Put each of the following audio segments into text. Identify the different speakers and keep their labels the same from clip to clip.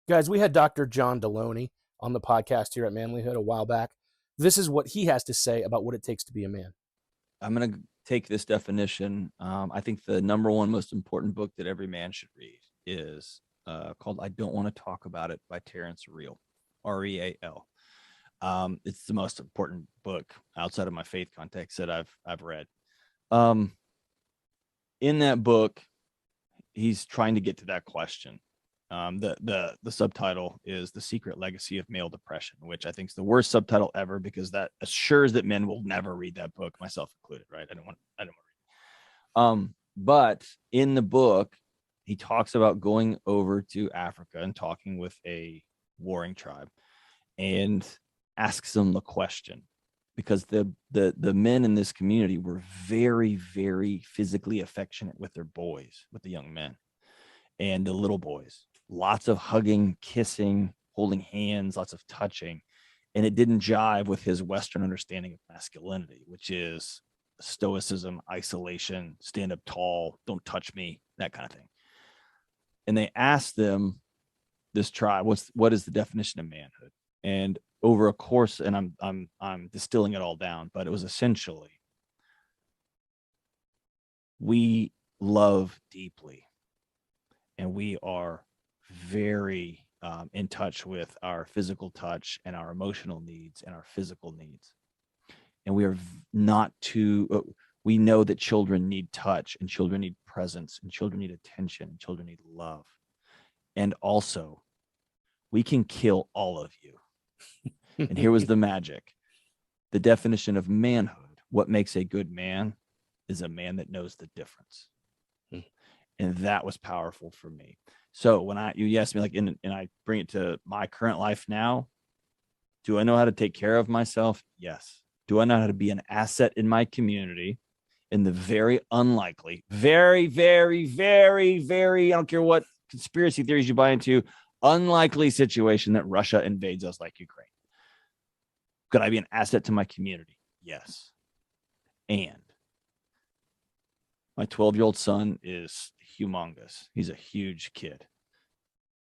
Speaker 1: Guys, we had Dr. John Delony on the podcast here at Manlihood a while back. This is what he has to say about what it takes to be a man.
Speaker 2: I'm going to take this definition. I think the number one most important book that every man should read is called I Don't Want to Talk About It by Terrence Real, R-E-A-L. It's the most important book outside of my faith context that I've read. In that book, he's trying to get to that question. The subtitle is The Secret Legacy of Male Depression, which I think is the worst subtitle ever, because that assures that men will never read that book, myself included, right? I don't want to read it. But in the book, he talks about going over to Africa and talking with a warring tribe and asks them the question, because the men in this community were very, very physically affectionate with their boys, with the young men and the little boys. Lots of hugging, kissing, holding hands, lots of touching. And it didn't jive with his Western understanding of masculinity, which is stoicism, isolation, stand up tall, don't touch me, that kind of thing. And they asked them, this tribe, what is the definition of manhood? And over a course, and I'm distilling it all down, but it was essentially, we love deeply, and we are very in touch with our physical touch and our emotional needs and our physical needs. And we are not too, we know that children need touch, and children need presence, and children need attention, and children need love. And also, we can kill all of you. And here was the magic. The definition of manhood, what makes a good man, is a man that knows the difference. And that was powerful for me. So when you asked me, like, and I bring it to my current life now, do I know how to take care of myself? Yes. Do I know how to be an asset in my community in the very unlikely, very, very, very, very, I don't care what conspiracy theories you buy into, unlikely situation that Russia invades us like Ukraine? Could I be an asset to my community? Yes. And my 12-year-old son is humongous. He's a huge kid.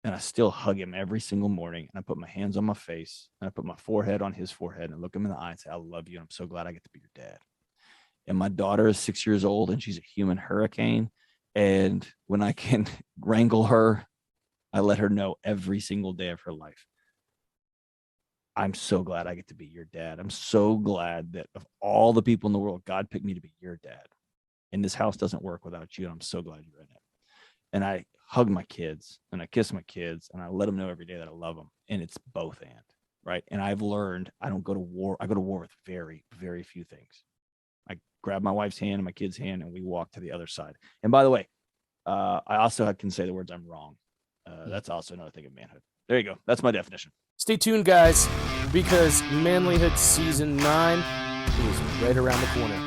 Speaker 2: And I still hug him every single morning. And I put my hands on my face, and I put my forehead on his forehead, and look him in the eye and say, I love you. And I'm so glad I get to be your dad. And my daughter is 6 years old, and she's a human hurricane. And when I can wrangle her, I let her know every single day of her life, I'm so glad I get to be your dad. I'm so glad that of all the people in the world, God picked me to be your dad. And this house doesn't work without you. And I'm so glad you're in it. And I hug my kids, and I kiss my kids, and I let them know every day that I love them. And it's both and, right? And I've learned I don't go to war. I go to war with very, very few things. I grab my wife's hand and my kid's hand, and we walk to the other side. And by the way, I also can say the words I'm wrong. That's also another thing of manhood. There you go. That's my definition.
Speaker 1: Stay tuned, guys, because Manlihood Season 9 is right around the corner.